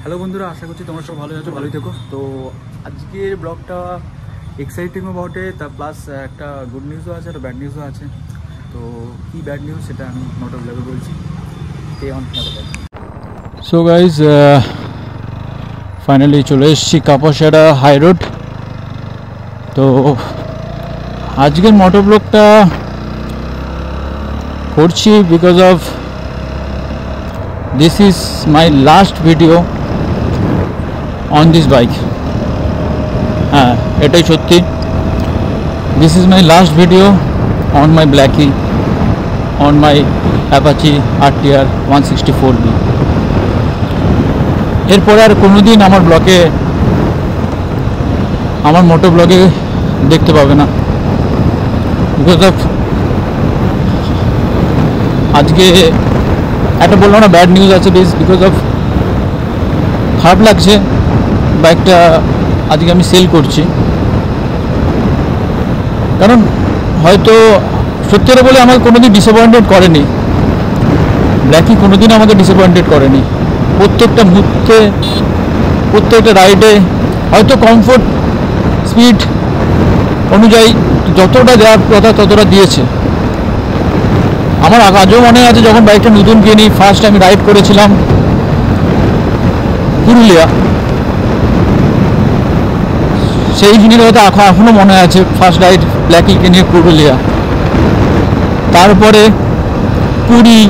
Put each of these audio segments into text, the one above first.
Hello বন্ধুরা, আশা করছি তোমরা সব ভালো আছো, ভালোই থেকো। তো আজকের ব্লগটা এক্সাইটিংও বটে, তা প্লাস একটা গুড নিউজও আছে, একটা ব্যাড নিউজও আছে। তো কি ব্যাড নিউজ সেটা আমি নট অফ ব্লগে বলছি। সো গাইজ ফাইনালি চলে এসেছি কাপাসিয়া হাই রোড। তো আজকের মোটো ব্লগটা করছি because of this is my last video on this bike. হ্যাঁ, এটাই সত্যি। This is my last video on my Blackie, on my Apache RTR 164B। এরপরে আর কোনোদিন আমার ব্লগে, আমার মোটো ব্লগে দেখতে পাবে না, বিকজ অফ আজকে একটা বললাম না ব্যাড নিউজ আছে, বিকজ অফ খারাপ লাগছে বাইকটা আজকে আমি সেল করছি। কারণ হয়তো সত্যি করে বলে আমাকে কোনোদিন ডিসঅ্যাপয়েন্টেড করেনি, ব্ল্যাকি কোনোদিন আমাকে ডিসঅ্যাপয়েন্টেড করেনি। প্রত্যেকটা মুহূর্তে, প্রত্যেকটা রাইডে হয়তো কমফোর্ট স্পিড অনুযায়ী যতটা দেওয়ার কথা ততটা দিয়েছে। আমার আজও মনে আছে যখন বাইকটা নতুন কিনি, ফার্স্ট আমি রাইড করেছিলাম পুরুলিয়া, সেই জিনিসটা হয়তো এখনও মনে আছে। ফার্স্ট রাইড ব্ল্যাকি কিনে পুরুলিয়া, তারপরে পুরী,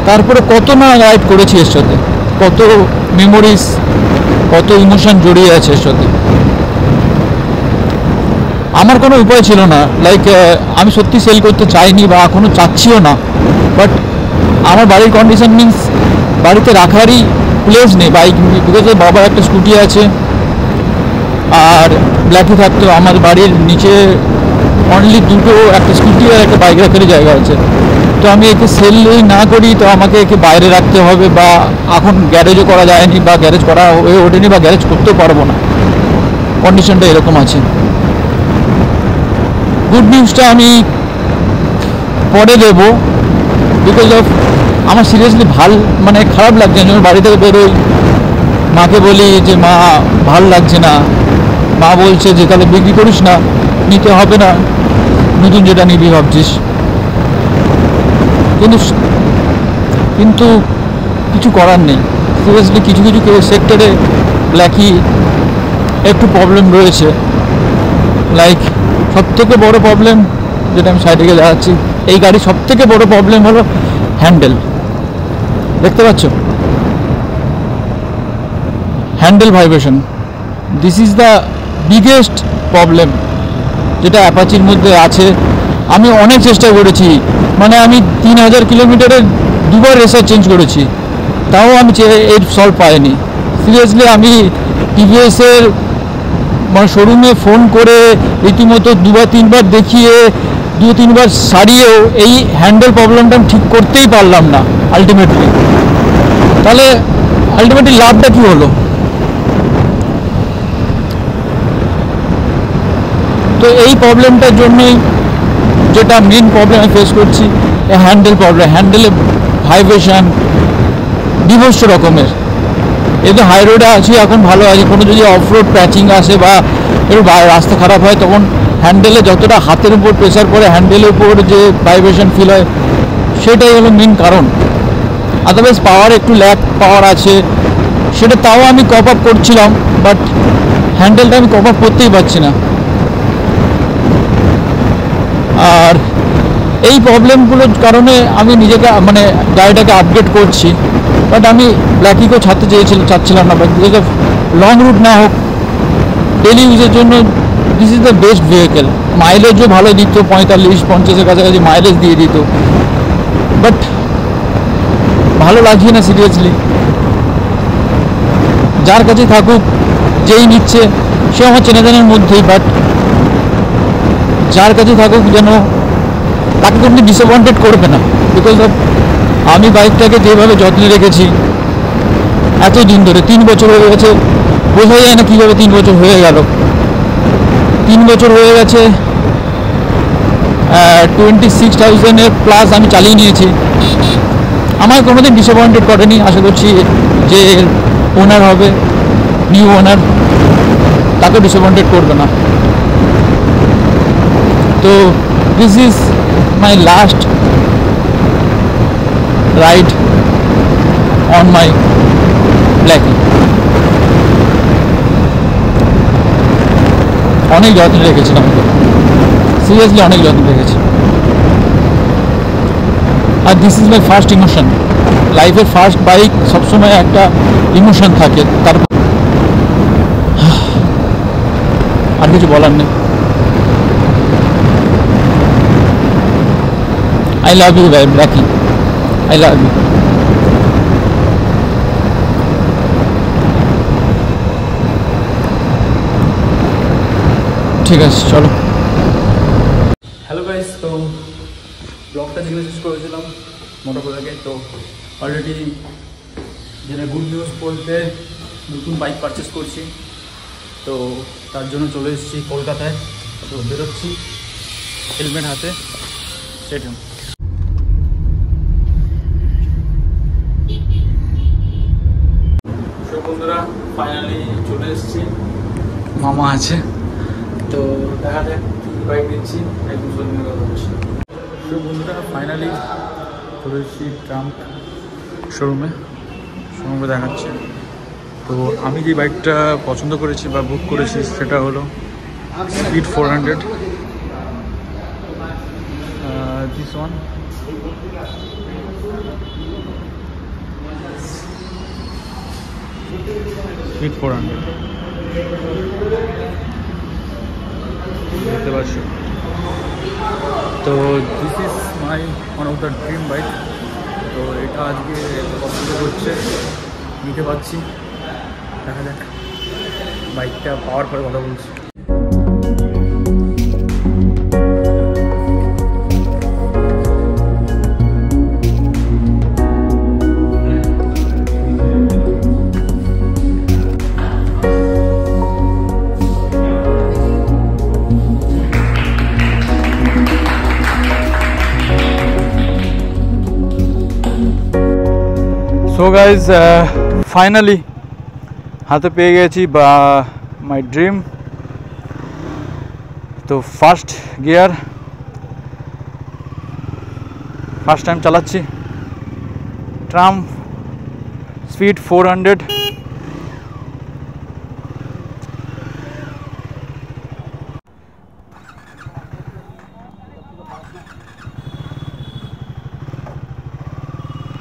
তারপরে কত না রাইড করেছি এর সাথে, কত মেমোরিজ, কত ইমোশন জড়িয়ে আছে এর সাথে। আমার কোনো উপায় ছিল না, লাইক আমি সত্যি সেল করতে চাইনি বা এখনও চাচ্ছিও না, বাট আমার বাড়ির কন্ডিশন মিনস বাড়িতে রাখারই প্লেস নেই বাইক, বিকজ বাবার একটা স্কুটি আছে আর ব্ল্যাকি থাকতো। আমার বাড়ির নিচে অনলি দুটো, একটা স্কুটি আর একটা বাইক রাখারই জায়গা আছে। তো আমি একে সেল না করি তো আমাকে একে বাইরে রাখতে হবে, বা এখন গ্যারেজও করা যায়নি, বা গ্যারেজ করা হয়ে ওঠেনি, বা গ্যারেজ করতেও পারবো না, কন্ডিশনটা এরকম আছে। গুড নিউজটা আমি পরে দেব, বিকজ অফ আমার সিরিয়াসলি মানে খারাপ লাগছে। যখন বাড়ি থেকে বেরোই মাকে বলি যে মা ভাল লাগছে না, মা বলছে যে তাহলে বিক্রি করিস না, নিতে হবে না, নতুন যেটা নিবি ভাবছিস। কিন্তু কিছু করার নেই, সিরিয়াসলি কিছু কিছু সেক্টরে ব্ল্যাকি একটু প্রবলেম রয়েছে। লাইক সবথেকে বড় প্রবলেম যেটা আমি সাইডে গিয়ে দেখাচ্ছি, এই গাড়ির সবথেকে বড় প্রবলেম হলো হ্যান্ডেল। দেখতে পাচ্ছ handle vibration, this is the biggest problem যেটা অ্যাপাচির মধ্যে আছে। আমি অনেক চেষ্টা করেছি, মানে আমি 3000 কিলোমিটারের দুবার রেসার চেঞ্জ করেছি, তাও আমি এর সলভ পাইনি। সিরিয়াসলি আমি টিভিএসের মানে শোরুমে ফোন করে রীতিমতো দুবার তিনবার দেখিয়ে, 2-3বার সারিয়েও এই হ্যান্ডেল প্রবলেমটা আমি ঠিক করতেই পারলাম না আলটিমেটলি। তাহলে আলটিমেটলি লাভটা কী হলো? তো এই প্রবলেমটার জন্যই, যেটা মেন প্রবলেম আমি ফেস করছি, হ্যান্ডেল প্রবলেম। হ্যান্ডেলে ভাইব্রেশন বিভৎস রকমের। এই তো হাই রোডে আছি, এখন ভালো আছে, কোনো যদি অফ রোড প্যাচিং আসে বা একটু রাস্তা খারাপ হয়, তখন হ্যান্ডেলে যতটা হাতের উপর প্রেশার পড়ে হ্যান্ডেলের উপর যে ভাইব্রেশন ফিল হয়, সেটাই হলো মেন কারণ। আদারওয়াইজ পাওয়ার একটু ল্যাক পাওয়ার আছে, সেটা তাও আমি কপ আপ করছিলাম, বাট হ্যান্ডেলটা আমি কপ আপ করতেই পারছি না। আর এই প্রবলেমগুলোর কারণে আমি নিজেকে মানে গাড়িটাকে আপগ্রেড করছি, বাট আমি ব্ল্যাকিকেও ছাড়তে চাচ্ছিলাম না, বিকজ অফ লং রুট না হোক, ডেলি ইউজের জন্য this is the best vehicle. মাইলেজও ভালো দিত, 45-50-এর কাছাকাছি মাইলেজ দিয়ে দিত, বাট ভালো লাগছে না সিরিয়াসলি। যার কাছে থাকুক, যেই নিচ্ছে সে আমার চেনাজানার মধ্যেই, বাট যার কাছে থাকুক যেন তাকে কোনো ডিসঅ্যাপয়েন্টেড করবে না, বিকজ অফ আমি বাইকটাকে যেভাবে যত্নে রেখেছি এতদিন ধরে, 3 বছর হয়ে গেছে, বোঝা যায় না কীভাবে 3 বছর হয়ে গেল। 3 বছর হয়ে গেছে, 26,000 প্লাস আমি চালিয়ে নিয়েছি, আমায় কোনোদিন ডিসঅ্যাপয়েন্টেড করেনি। আশা করছি যে ওনার হবে, নিউ ওনার, তাকে ডিসঅ্যাপয়েন্টেড করবে না। তো this is my last ride on my Blackie. অনেক যত্ন রেখেছিলাম, সিরিয়াসলি অনেক যত্ন রেখেছি। আর this is my first emotion, লাইফের ফার্স্ট বাইক, সবসময় একটা ইমোশন থাকে। তারপর আর কিছু বলার নেই। I love you, Blackie. I love you. ঠিক আছে, চলো। হ্যালো গাইস, তো ব্লগটা যেগুলো শেষ করেছিলাম মোটরবোলাকে, তো অলরেডি যেটা গুড নিউজ বলতে নতুন বাইক পারচেস করছি, তো তার জন্য চলে এসেছি কলকাতায়। তো বেরোচ্ছি হেলমেট হাতে, সেটা বন্ধুরা ফাইনালি চলে এসেছি, মামা আছে, তো দেখা যাক কী বাইক দিচ্ছি, একদম সঙ্গে কথা হচ্ছে। তো বন্ধুরা ফাইনালি চলে এসেছি ট্রাম্প শোরুমে দেখাচ্ছে। তো আমি যে বাইকটা পছন্দ করেছি বা বুক করেছি সেটা হলো স্পিড 400, দিস ওয়ান। স্পিড 400 দেখতে পাচ্ছ। তো this is my one of the dream bike. তো এটা আজকে পছন্দ করছে, নিতে পারছি, দেখা যাক বাইকটা পাওয়ার পরে কথা বলছি। সো গাইজ ফাইনালি হাতে পেয়ে গেছি বা মাই ড্রিম। তো ফার্স্ট গিয়ার, ফার্স্ট টাইম চালাচ্ছি ট্রাম্প স্পিড 400।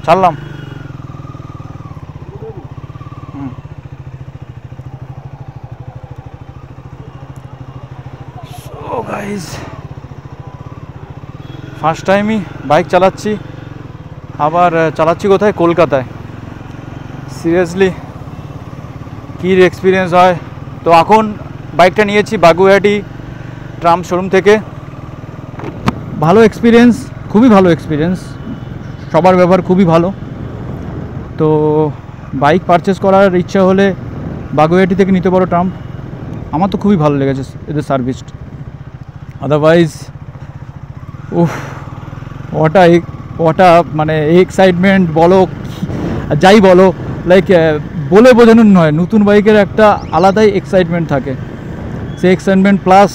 চাললাম। গাইজ ফার্স্ট টাইমই বাইক চালাচ্ছি, আবার চালাচ্ছি কোথায়? কলকাতায়। সিরিয়াসলি কী এক্সপিরিয়েন্স হয়। তো এখন বাইকটা নিয়েছি বাগুইহাটি ট্রাম্প শোরুম থেকে। ভালো এক্সপিরিয়েন্স, খুবই ভালো এক্সপিরিয়েন্স, সবার ব্যবহার খুবই ভালো। তো বাইক পারচেস করার ইচ্ছা হলে বাগুইহাটি থেকে নিতে পারো ট্রাম্প। আমার তো খুবই ভালো লেগেছে এদের সার্ভিস। আদারওয়াইজ ওটা মানে এক্সাইটমেন্ট বলো যাই বলো, লাইক বলে বোঝানোর নয়, নতুন বাইকের একটা আলাদাই এক্সাইটমেন্ট থাকে। সেই এক্সাইটমেন্ট প্লাস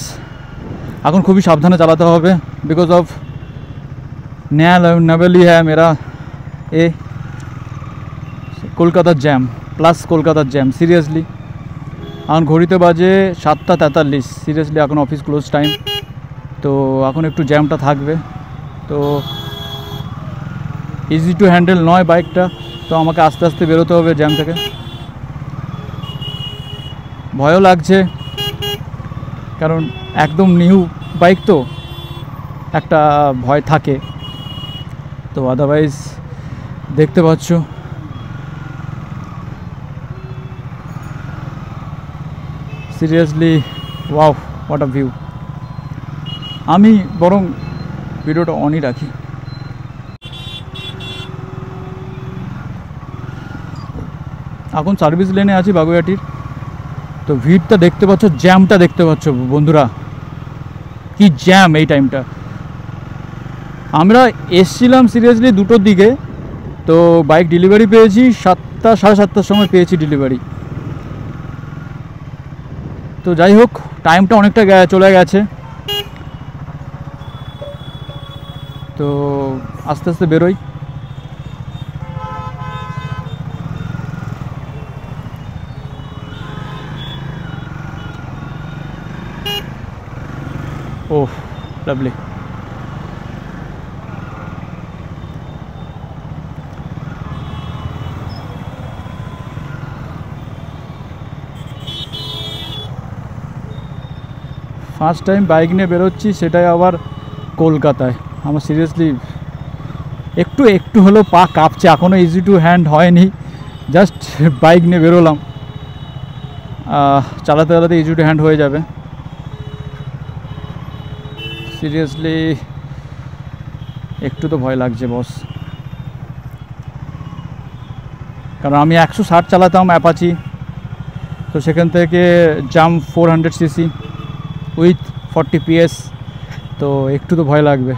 এখন খুবই সাবধানে চালাতে হবে, বিকজ অফ নয়া লেভেলই হ্যাঁ মেরা এ কলকাতার জ্যাম, প্লাস কলকাতার জ্যাম। সিরিয়াসলি এখন ঘড়িতে বাজে 7:43, সিরিয়াসলি এখন অফিস ক্লোজ টাইম। তো এখন একটু জ্যামটা থাকবে, তো ইজি টু হ্যান্ডেল নয় বাইকটা। তো আমাকে আস্তে আস্তে বেরোতে হবে জ্যাম থেকে। ভয়ও লাগছে, কারণ একদম নিউ বাইক, তো একটা ভয় থাকে। তো আদারওয়াইজ দেখতে পাচ্ছ seriously wow, what a view. আমি বরং ভিডিওটা অনই রাখি। এখন সার্ভিস লেনে আছি বাগুইহাটির। তো ভিড়টা দেখতে পাচ্ছ, জ্যামটা দেখতে পাচ্ছ বন্ধুরা, কি জ্যাম এই টাইমটা। আমরা এসছিলাম সিরিয়াসলি 2টোর দিকে, তো বাইক ডেলিভারি পেয়েছি 7টা 7টা 7:30টার সময় পেয়েছি ডেলিভারি। তো যাই হোক, টাইমটা অনেকটা চলে গেছে, তো আস্তে আস্তে বেরোই। ওহ লাভলি। ফার্স্ট টাইম বাইক নিয়ে বেরোচ্ছি, সেটাই আবার কলকাতায়। আমার সিরিয়াসলি একটু একটু হলেও পা কাঁপছে, এখনও ইজি টু হ্যান্ড হয়নি, জাস্ট বাইক নিয়ে বেরোলাম, চালাতে চালাতে ইজি টু হ্যান্ড হয়ে যাবে। সিরিয়াসলি একটু তো ভয় লাগছে বস, কারণ আমি 160 চালাতাম অ্যাপাচি, তো সেখান থেকে জাম্প 400cc উইথ 40 PS, তো একটু তো ভয় লাগবে।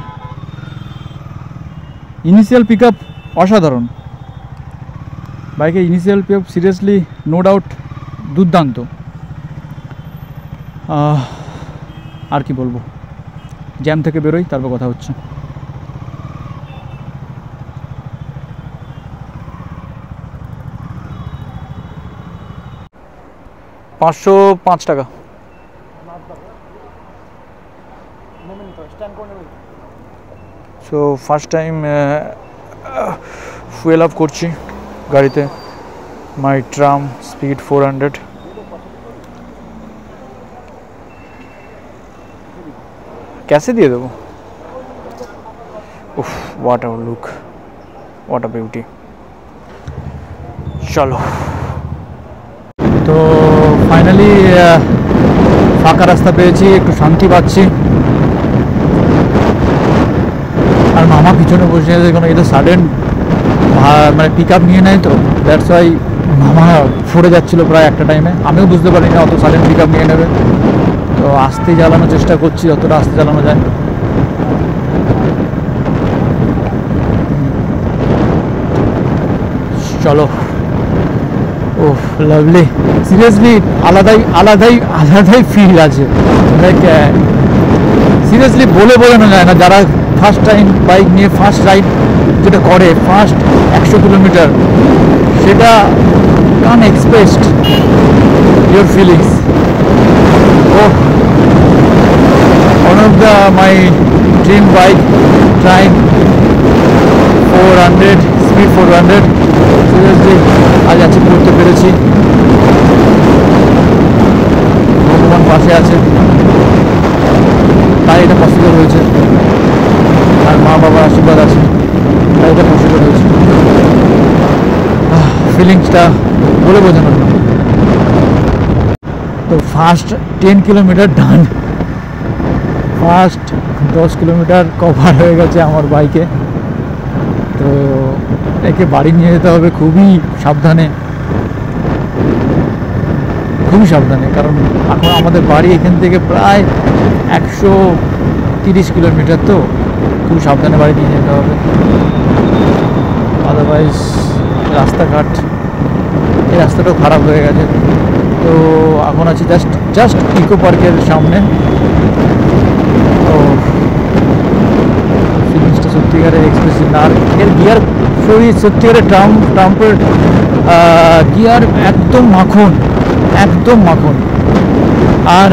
ইনিশিয়াল পিক আপ অসাধারণ, বাইকের initial pick up seriously no doubt দুর্দান্ত। আর কি বলবো, জ্যাম থেকে বেরোই, তারপর কথা হচ্ছে। $505 টাকা। So first time fuel up করছি গাড়িতে, মাই ট্রাম স্পিড 400। कैसे দিয়ে দেবো? উফ, what a look, what a beauty. চলো, তো ফাইনালি ফাঁকা রাস্তা পেয়েছি, একটু শান্তি পাচ্ছি। আর মামা পিছনে বসে আছে, কারণ এটা সাডেন মানে পিক আপ নিয়ে নেয়, তো দ্যাটস ওয়াই মামা সরে যাচ্ছিলো প্রায় একটা টাইমে। আমিও বুঝতে পারিনি অত সাডেন পিক আপ নিয়ে নেবে, তো আস্তে চালানোর চেষ্টা করছি, যতটা আস্তে চালানো যায়। চলো, ওহ লাভলি, সিরিয়াসলি আলাদাই ফিল আছে, লাইক সিরিয়াসলি বলে বোঝানো যায় না। যারা ফার্স্ট টাইম বাইক নিয়ে ফার্স্ট রাইড যেটা করে, ফার্স্ট 100 কিলোমিটার, সেটা কান expressed your feelings. Oh, one of my dream bike, trying 400 speed 400, seriously আজ অ্যাচিভ করতে পেরেছি। ভগবান পাশে আছে, তাই এটা পসিবল হয়েছে, আর মা বাবার আশীর্বাদ আছে, তাই এটা পসিবল হয়েছে। ফিলিংসটা বলে বোঝানো না। তো ফার্স্ট 10 কিলোমিটার ডান, ফার্স্ট 10 কিলোমিটার কভার হয়ে গেছে আমার বাইকে। তো একে বাড়ি নিয়ে যেতে হবে খুবই সাবধানে, কারণ এখন আমাদের বাড়ি এখান থেকে প্রায় 130 কিলোমিটার, তো খুব সাবধানে বাড়ি নিয়ে যেতে হবে, আদারওয়াইজ রাস্তাঘাট, এই রাস্তাটাও খারাপ হয়ে গেছে। তো এখন আছি জাস্ট ইকো পার্কের সামনে। তো ফিলিংসটা সত্যিকারের এক্সপ্রেসিভ না, আর এর গিয়ার সত্যিকারের ট্রাম্পের গিয়ার একদম মাখন, আর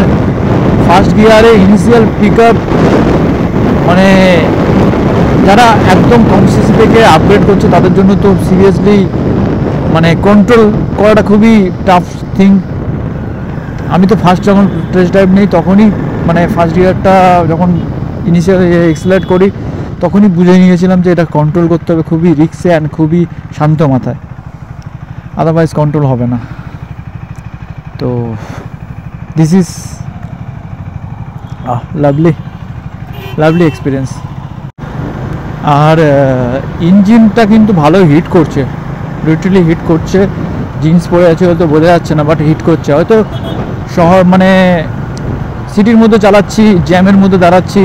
ফার্স্ট গিয়ারে ইনিশিয়াল পিক আপ, মানে যারা একদম কম সিসি থেকে আপগ্রেড করছে তাদের জন্য তো সিরিয়াসলি মানে কন্ট্রোল করাটা খুবই টাফ থিং। আমি তো ফার্স্ট যখন টেস্ট ড্রাইভ নেই, তখনই মানে ফার্স্ট গিয়ারটা যখন ইনিশিয়াল এক্সেলারেট করি, তখনই বুঝে নিয়েছিলাম যে এটা কন্ট্রোল করতে হবে খুবই রিক্সে অ্যান্ড খুবই শান্ত মাথায়, আদারওয়াইজ কন্ট্রোল হবে না। তো দিস ইজ লাভলি এক্সপিরিয়েন্স। আর ইঞ্জিনটা কিন্তু ভালো হিট করছে, লিটারালি হিট করছে। জিন্স পরে আছে হয়তো বোঝা যাচ্ছে না, বাট হিট করছে। হয়তো শহর মানে সিটির মধ্যে চালাচ্ছি, জ্যামের মধ্যে দাঁড়াচ্ছি,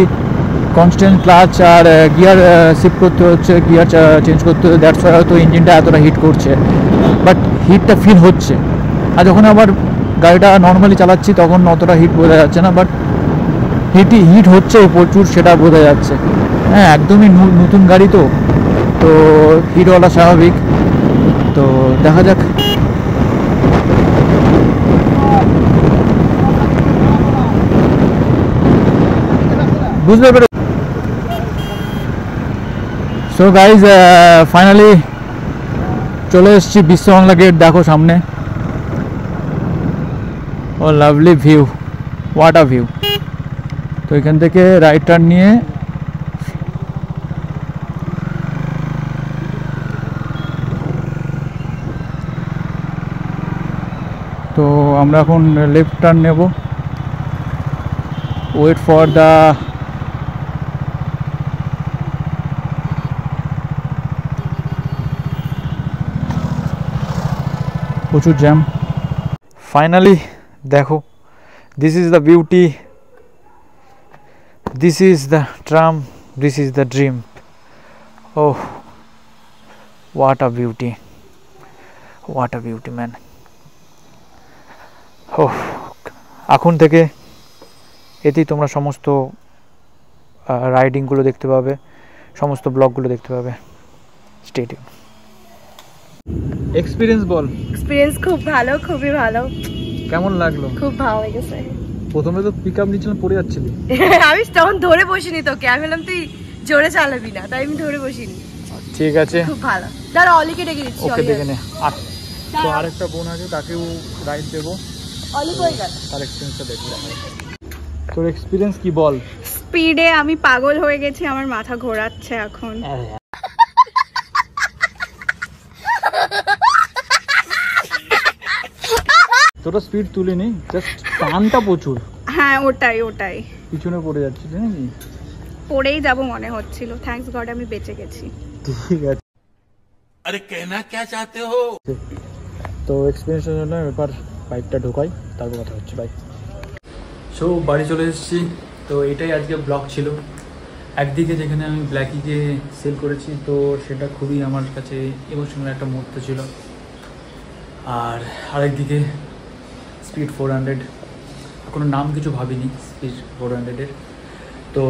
কনস্ট্যান্ট ক্লাচ আর গিয়ার শিফট করতে হচ্ছে, গিয়ার চেঞ্জ করতে হচ্ছে, দ্যাটস ওয়াই হয়তো ইঞ্জিনটা এতটা হিট করছে। বাট হিটটা ফিল হচ্ছে। আর যখন আবার গাড়িটা নর্মালি চালাচ্ছি তখন অতটা হিট বোঝা যাচ্ছে না, বাট হিট হচ্ছে প্রচুর, সেটা বোঝা যাচ্ছে। হ্যাঁ, একদমই নতুন গাড়ি তো হিট হওয়াটা স্বাভাবিক। তো দেখা যাক। বুঝতে পেরে। সো গাইজ, ফাইনালি চলে এসেছি বিশ্ববাংলা গেট। দেখো সামনে, oh lovely view, what a view. তো এখান থেকে রাইট টার্ন নিয়ে তো আমরা এখন লেফট টার্ন নেব। ওয়েট ফর দ্য প্রচুর জ্যাম। ফাইনালি দেখো, this is the beauty, this is the tram, this is the dream. Oh, what a beauty, what a beauty man. Oh, এখন থেকে এতেই তোমরা সমস্ত রাইডিংগুলো দেখতে পাবে, সমস্ত ব্লগগুলো দেখতে পাবে। Stay tune. এক্সপিরিয়েন্স বল। এক্সপিরিয়েন্স খুব ভালো, খুবই ভালো। কেমন লাগলো? খুব ভালো লেগেছে। প্রথমে তো পিক আপ নিচ্ছিলাম, পড়ে যাচ্ছিলি। আমি তখন ধরে বসিনি তোকে, আমি বললাম তুই জোরে চালাবি না, তাই আমি ধরে বসিনি। ঠিক আছে, খুব ভালো। দাঁড়া, অলিকে ডেকে দিচ্ছি। ওকে দেখে নে। আর তো আরেকটা বোন আছে, তাকেও রাইড দেবো। অলি কই গেল? তার এক্সপিরিয়েন্সটা দেখবো। তোর এক্সপিরিয়েন্স কি বল? স্পিডে আমি পাগল হয়ে গেছি, আমার মাথা ঘোরাচ্ছে এখন। তোরা স্পিড তুলিনি, জাস্ট টানটা প্রচুর। হ্যাঁ, ওটাই পিছনে পড়ে যাচ্ছিস নাকি? পড়েই যাব মনে হচ্ছিল। থ্যাঙ্কস গড আমি বেঁচে গেছি। ঠিক আছে। अरे कहना क्या चाहते हो? তো এক্সপিরিয়েন্সের জন্য এবার বাইকটা ঢোকাই, তারপর কথা হচ্ছে। বাই। সো বাড়ি চলে এসেছি। তো এটাই আজকে ব্লগ ছিল। একদিকে যেখানে আমি ব্ল্যাকিকে সেল করেছি, তো সেটা খুবই আমার কাছে ইমোশনাল একটা মুহূর্ত ছিল। আর আরেকদিকে স্পিড 400, কোনো নাম কিছু ভাবিনি স্পিড 400-এর। তো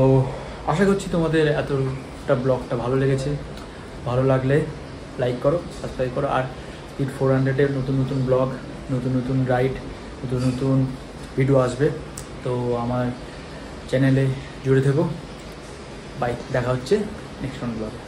আশা করছি তোমাদের এতটা ব্লগটা ভালো লেগেছে। ভালো লাগলে লাইক করো, সাবস্ক্রাইব করো। আর স্পিড 400-এর নতুন নতুন ব্লগ, নতুন নতুন রাইড, নতুন নতুন ভিডিও আসবে। তো আমার চ্যানেলে জুড়ে থেকো। বাই, দেখা হচ্ছে নেক্সট ব্লগে।